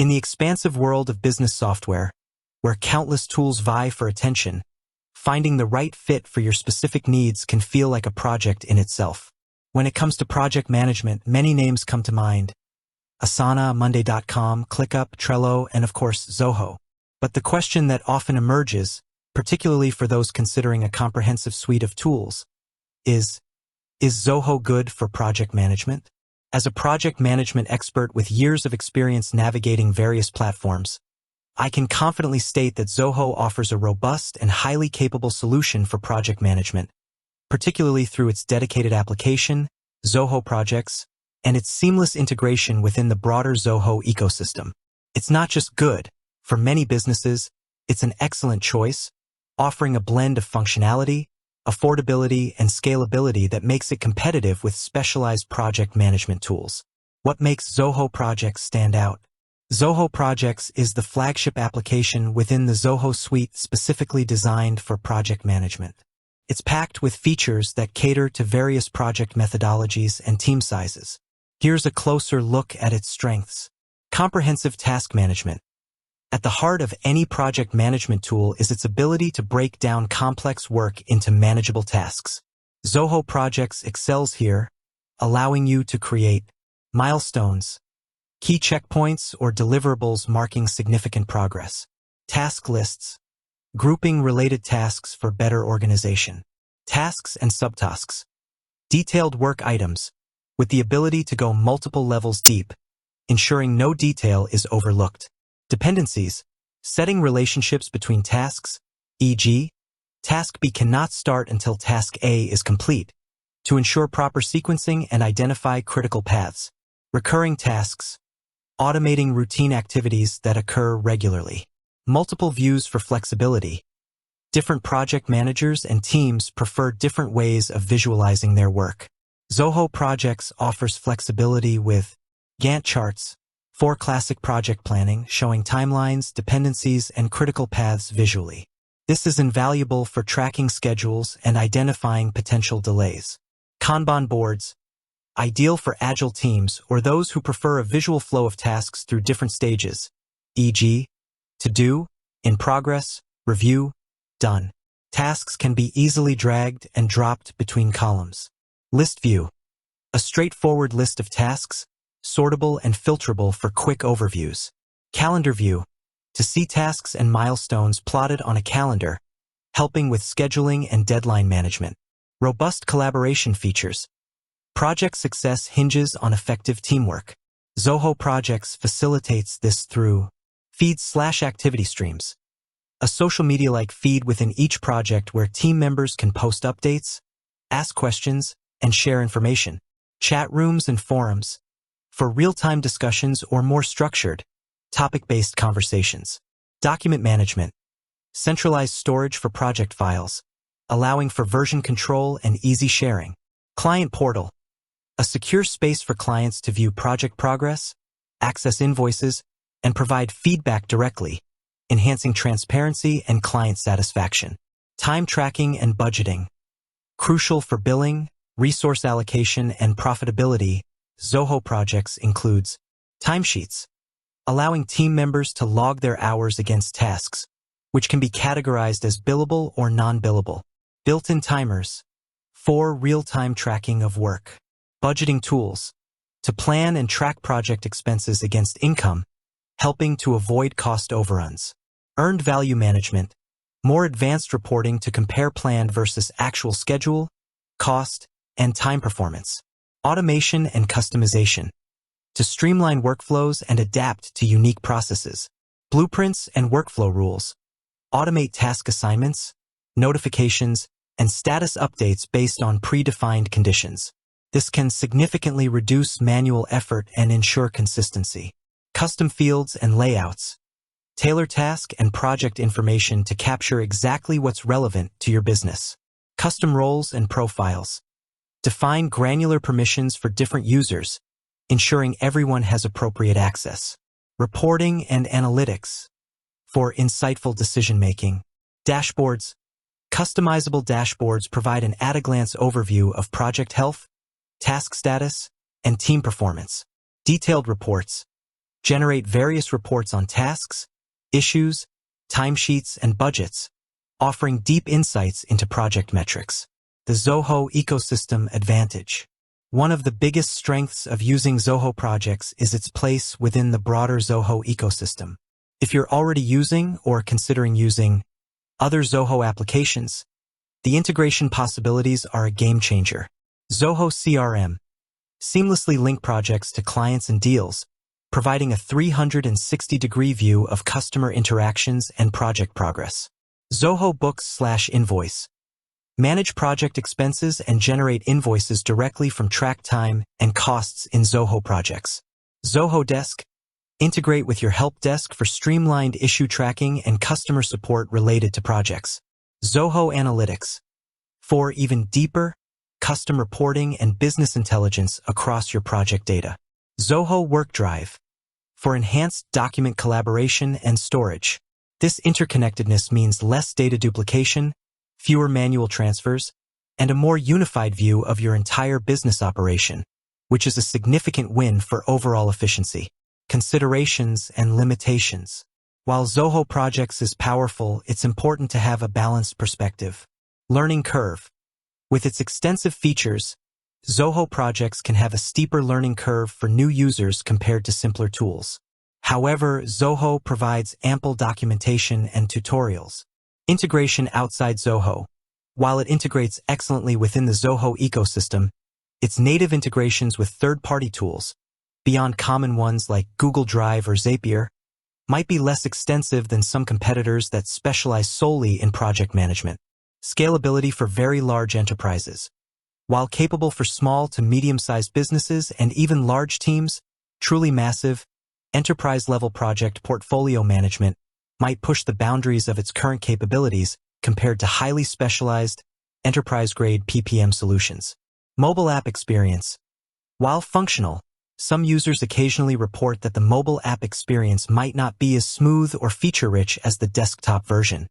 In the expansive world of business software, where countless tools vie for attention, finding the right fit for your specific needs can feel like a project in itself. When it comes to project management, many names come to mind: Asana, Monday.com, ClickUp, Trello, and of course, Zoho. But the question that often emerges, particularly for those considering a comprehensive suite of tools, is Zoho good for project management? As a project management expert with years of experience navigating various platforms, I can confidently state that Zoho offers a robust and highly capable solution for project management, particularly through its dedicated application, Zoho Projects, and its seamless integration within the broader Zoho ecosystem. It's not just good. For many businesses, it's an excellent choice, offering a blend of functionality, affordability, and scalability that makes it competitive with specialized project management tools. What makes Zoho Projects stand out? Zoho Projects is the flagship application within the Zoho suite specifically designed for project management. It's packed with features that cater to various project methodologies and team sizes. Here's a closer look at its strengths. Comprehensive task management. At the heart of any project management tool is its ability to break down complex work into manageable tasks. Zoho Projects excels here, allowing you to create milestones, key checkpoints, or deliverables marking significant progress, task lists, grouping related tasks for better organization, tasks and subtasks, detailed work items, with the ability to go multiple levels deep, ensuring no detail is overlooked. Dependencies, setting relationships between tasks, e.g., Task B cannot start until Task A is complete, to ensure proper sequencing and identify critical paths. Recurring tasks, automating routine activities that occur regularly. Multiple views for flexibility. Different project managers and teams prefer different ways of visualizing their work. Zoho Projects offers flexibility with Gantt charts, for classic project planning, showing timelines, dependencies, and critical paths visually. This is invaluable for tracking schedules and identifying potential delays. Kanban boards, ideal for agile teams or those who prefer a visual flow of tasks through different stages, e.g., to do, in progress, review, done. Tasks can be easily dragged and dropped between columns. List view, a straightforward list of tasks, sortable and filterable for quick overviews. Calendar view, to see tasks and milestones plotted on a calendar, helping with scheduling and deadline management. Robust collaboration features. Project success hinges on effective teamwork. Zoho Projects facilitates this through feeds/activity streams, a social media-like feed within each project where team members can post updates, ask questions, and share information. Chat rooms and forums, for real-time discussions or more structured, topic-based conversations. Document management, centralized storage for project files, allowing for version control and easy sharing. Client portal, a secure space for clients to view project progress, access invoices, and provide feedback directly, enhancing transparency and client satisfaction. Time tracking and budgeting, crucial for billing, resource allocation, and profitability. Zoho Projects includes timesheets, allowing team members to log their hours against tasks, which can be categorized as billable or non-billable. Built-in timers, for real-time tracking of work. Budgeting tools, to plan and track project expenses against income, helping to avoid cost overruns. Earned value management, more advanced reporting to compare planned versus actual schedule, cost, and time performance. Automation and customization, to streamline workflows and adapt to unique processes. Blueprints and workflow rules, automate task assignments, notifications, and status updates based on predefined conditions. This can significantly reduce manual effort and ensure consistency. Custom fields and layouts, tailor task and project information to capture exactly what's relevant to your business. Custom roles and profiles, define granular permissions for different users, ensuring everyone has appropriate access. Reporting and analytics, for insightful decision-making. Dashboards, customizable dashboards provide an at-a-glance overview of project health, task status, and team performance. Detailed reports, generate various reports on tasks, issues, timesheets, and budgets, offering deep insights into project metrics. The Zoho Ecosystem Advantage. One of the biggest strengths of using Zoho projects is its place within the broader Zoho ecosystem. If you're already using or considering using other Zoho applications, the integration possibilities are a game changer. Zoho CRM seamlessly link projects to clients and deals, providing a 360-degree view of customer interactions and project progress. Zoho Books/Invoice. Manage project expenses and generate invoices directly from track time and costs in Zoho projects. Zoho Desk. Integrate with your help desk for streamlined issue tracking and customer support related to projects. Zoho Analytics. For even deeper custom reporting and business intelligence across your project data. Zoho WorkDrive. For enhanced document collaboration and storage. This interconnectedness means less data duplication, fewer manual transfers, and a more unified view of your entire business operation, which is a significant win for overall efficiency. Considerations and limitations. While Zoho Projects is powerful, it's important to have a balanced perspective. Learning curve. With its extensive features, Zoho Projects can have a steeper learning curve for new users compared to simpler tools. However, Zoho provides ample documentation and tutorials. Integration outside Zoho. While it integrates excellently within the Zoho ecosystem, its native integrations with third-party tools, beyond common ones like Google Drive or Zapier, might be less extensive than some competitors that specialize solely in project management. Scalability for very large enterprises. While capable for small to medium-sized businesses and even large teams, truly massive, enterprise-level project portfolio management might push the boundaries of its current capabilities compared to highly specialized, enterprise-grade PPM solutions. Mobile app experience. While functional, some users occasionally report that the mobile app experience might not be as smooth or feature-rich as the desktop version.